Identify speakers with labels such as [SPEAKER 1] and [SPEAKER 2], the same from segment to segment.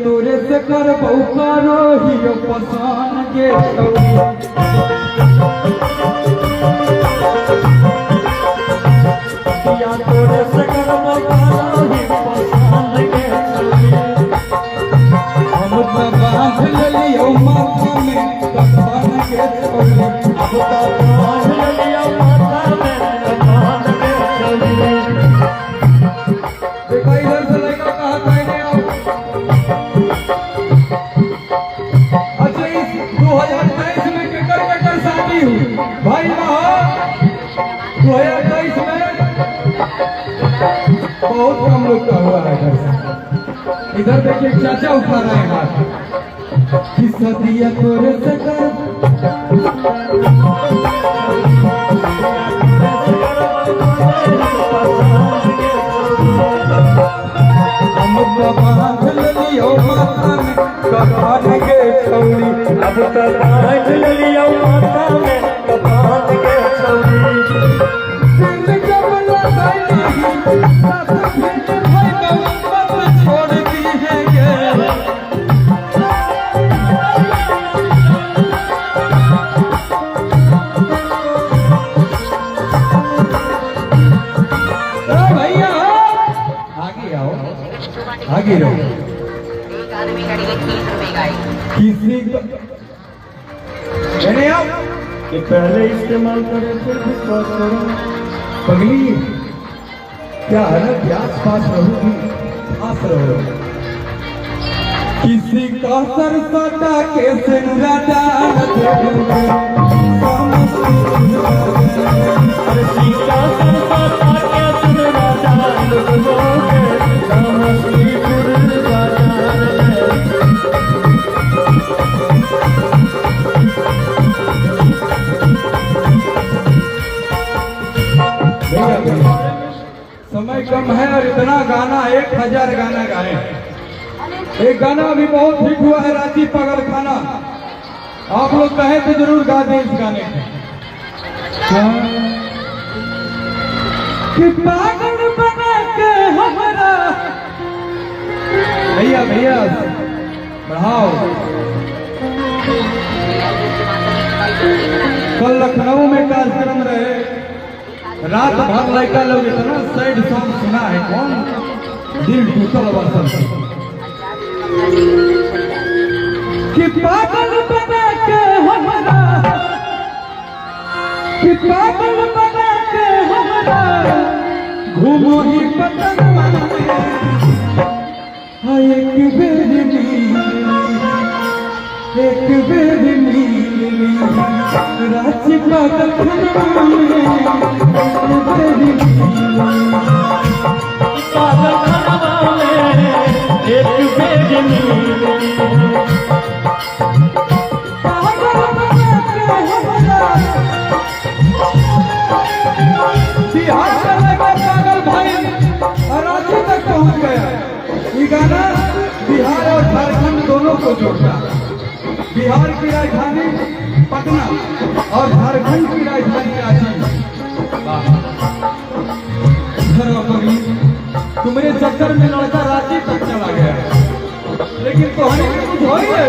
[SPEAKER 1] तोरे से कर बहुकारो ही पसान के या तोरे से कर बहुकारो ही पसान के हम तो बांध लियो माथा में कफन के छोड़ी अब तो बांध लियो माथा में कफन के छोड़ी। देखो इधर से लड़का कहा कहने आओ 2023 में केकर शादी हुई भाई महा 2023 में बहुत कम लोग का हुआ है इधर देखिए चाचा उठा रहे हैं हाथ कि सदिया तोरे से कर हम तो बांध लियो माथा में कफन के छोड़ी अब तो बांध लियो माथा में कफन के छोड़ी। दिल जब लगाई साथ फिर भाई मत छोड़ दी है ये भैया आगे आओ आगे रहो किसी कि पहले इस्तेमाल करें फिर विश्वास करो पगली क्या हरक आस पास रहोगी आस रहो किसी का सर सटा के सिंगा डाल समय कम है और इतना गाना 1000 गाना गाए। एक गाना भी बहुत हिट हुआ है रांची पागल खाना आप लोग कहे तो जरूर गा दें इस गाने कि पागल बना के हमारा भैया भैया बढ़ाओ। कल लखनऊ में कार्यक्रम रहे रात भर लड़का लोग इतना सैड सॉन्ग सुना है कौन दिल टूटल वसन कि पागल बना के हमारा कि पागल बना के हमारा घूमो ही पतन एक बेर नीली रांची पागल खाना बिहार से लेकर पागल भाई रांची तक पहुंच गया। ये गाना बिहार और झारखंड दोनों को जोड़ता बिहार की राजधानी पटना और झारखंड की राजधानी रांची। तुम्हारे चक्कर में लड़का रांची तक चला गया लेकिन कहानी में कुछ हो ही है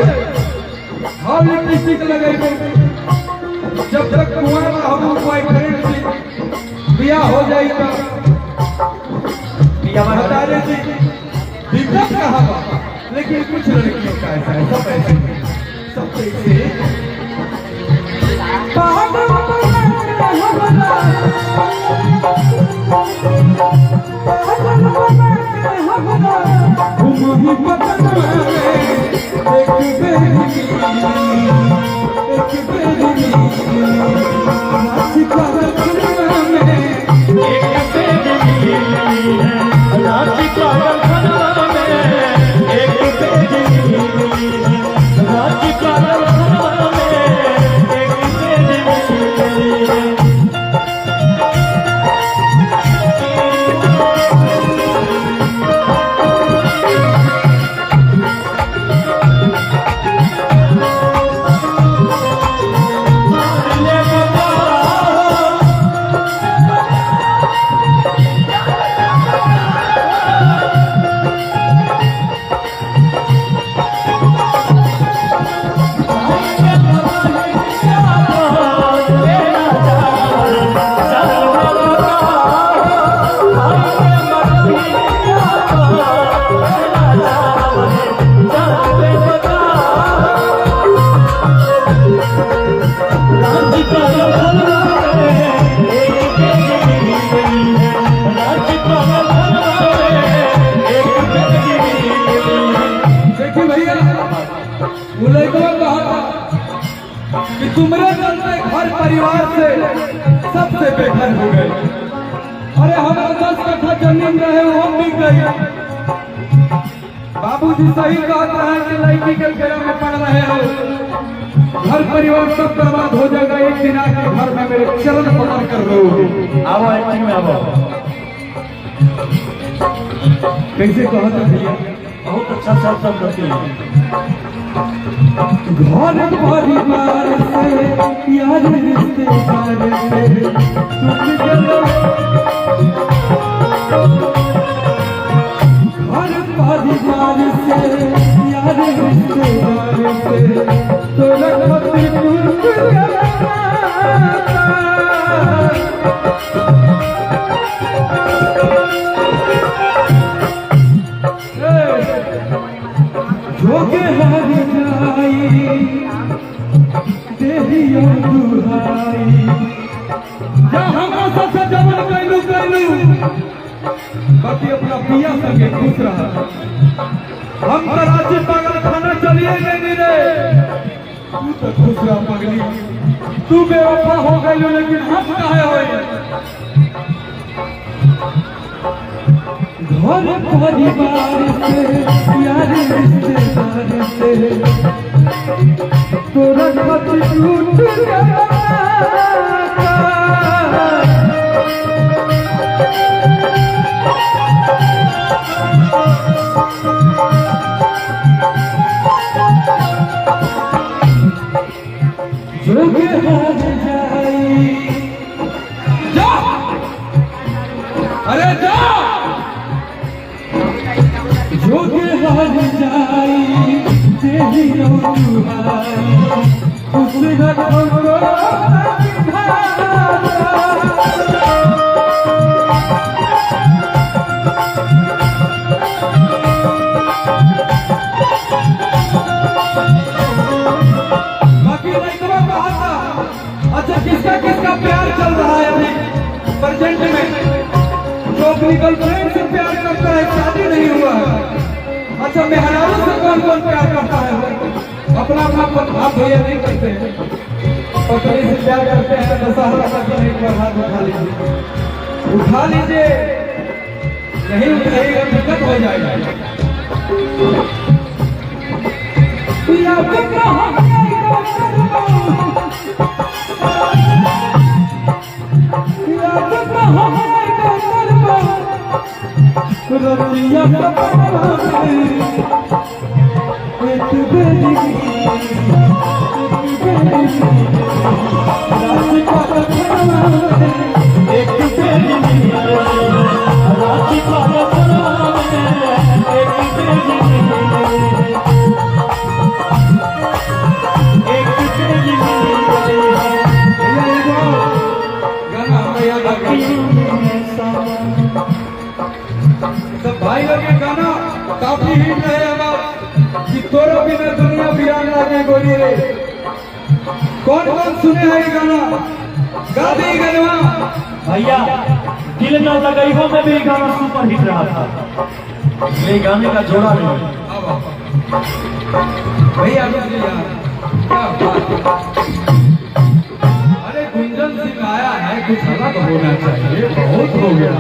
[SPEAKER 1] हम लिपस्टिक लगे जब तक कुआं हम बॉयफ्रेंड से बिया हो जाएगा बिया बता रहे थे दिक्कत कहा लेकिन कुछ लड़कियों का ऐसा है सब ऐसे सब ऐसे वो लड़का कहा था कि तुम्हारे चलते घर परिवार से सबसे बेघर हो गए। अरे हमारे 10 कट्ठा जमीन रहे वो भी गई। बाबूजी सही कहते हैं कि लड़की के घेरा में पड़ रहे हो, घर परिवार सब बर्बाद हो जाएगा। एक दिन आके घर में मेरे चरण पकड़ कर रो।
[SPEAKER 2] आओ एक्टिंग में आओ।
[SPEAKER 1] कैसे कहते भैया?
[SPEAKER 2] बहुत अच्छा शब्द सब करती है।
[SPEAKER 1] घर परिवार से यार रिश्तेदार से टूट गया। घर परिवार से यार रिश्तेदार से तोरा खातिर टूट गया। जोगे हार जाई देहियो दुहाई। जहाँ हमरा सबसे जमन कैलू बाकी अपना पिया संगे खुश रहा। हम तो रांची पागल खाना चलिए नहीं रे। तू तो खुश रहा पगली, तू बेवफा हो गई लेकिन हम काहे होए। घर परिवार से यार रिश्तेदार से तोरा खातिर टूट गया। जोगे हार जाई जा, अरे जा। जोगे हार जाई देहियो दुहाई। खुश रखो किसका प्यार चल रहा है अभी प्रेजेंट में? जो अपनी गर्लफ्रेंड से प्यार करता है, शादी नहीं हुआ है। अच्छा मेहरारू से कौन कौन प्यार करता है? अपना अपना भाव भैया नहीं करते हैं। पत्नी से प्यार करते हैं तो दशहरा तक एक बार हाथ उठा लीजिए। नहीं उठाइएगा दिक्कत हो जाएगा। रतिया भाई लोग ये गाना काफी हिट रहे कि तोरा बिना दुनिया वीरान लागे गोरी रे। कौन कौन सुने हैं ये गाना? गा दे गनवा
[SPEAKER 2] भैया। दिल न लगई हो में भी गाना सुपर हिट रहा था। ये गाने का जोड़ा नहीं
[SPEAKER 1] भैया। क्या बात। अरे गुंजन सिंह आया है, कुछ अलग होना चाहिए। बहुत हो गया,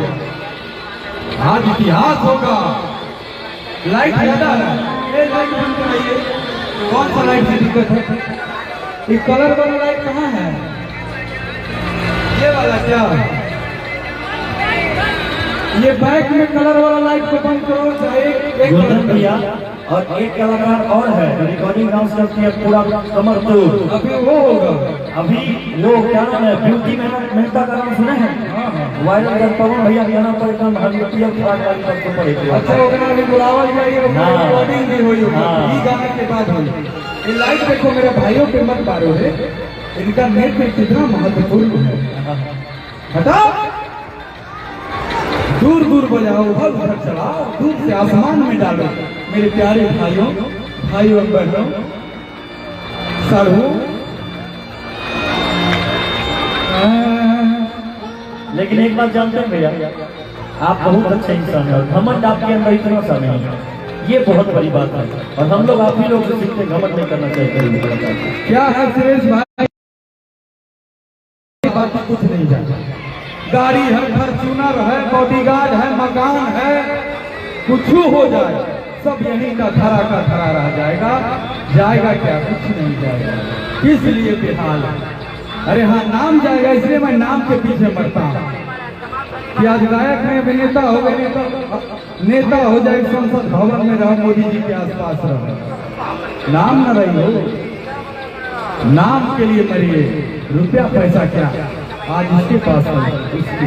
[SPEAKER 1] आज इतिहास होगा। लाइट ज्यादा है, ये लाइट बंद कराइए। कौन सा लाइट की दिक्कत है? ये कलर वाला लाइट कहाँ है? ये वाला क्या? ये बैक में कलर वाला लाइट को बंद करो। एक
[SPEAKER 2] भैया और एक कलाकार और है रिकॉर्डिंग डांस करती है पूरा कमर तोड़।
[SPEAKER 1] अभी वो होगा।
[SPEAKER 2] अभी वो क्या नाम है, ब्यूटी मेहता का नाम सुने हैं? वायरल कर पवन भैया के नाम पर एकदम हल्की करके पड़े।
[SPEAKER 1] अच्छा ओकरा भी बुलावल जाइए, रिकॉर्डिंग भी होई। ई गाने के बाद होई। ये लाइट देखो मेरे भाइयों पे मत मारो रे, इनका नेट में कितना महत्वपूर्ण है। हटाओ, दूर दूर बजाओ, उधर उधर चलाओ, दूर से आसमान में डालो। मेरे प्यारे भाइयों और बहनों, साढ़ू।
[SPEAKER 2] लेकिन एक बात जानते हैं भैया, आप बहुत अच्छे इंसान हैं। घमंड आपके अंदर इतना सा नहीं है। ये बहुत बड़ी बात है और हम लोग आप ही लोग से सीखते, घमंड नहीं करना चाहिए।
[SPEAKER 1] क्या है सुरेश भाई, बाकी कुछ नहीं जाता। गाड़ी है, फॉर्च्यूनर है, बॉडीगार्ड है, मकान है, कुछ हो जाए सब यहीं का खरा रह जाएगा। जाएगा क्या? कुछ नहीं जाएगा। इसलिए बेहाल है। अरे हाँ, नाम जाएगा, इसलिए मैं नाम के पीछे मरता हूँ कि आज गायक में अभिनेता हो गए, नेता हो जाए, संसद भवन में रहो, मोदी जी के आसपास रहो, नाम न रही हो। नाम के लिए मरिए, रुपया पैसा क्या आज इसके पास है, उसके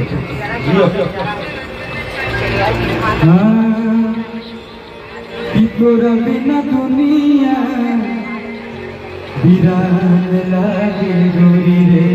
[SPEAKER 1] तोरा बिना दुनिया वीरान लागे गोरी रे।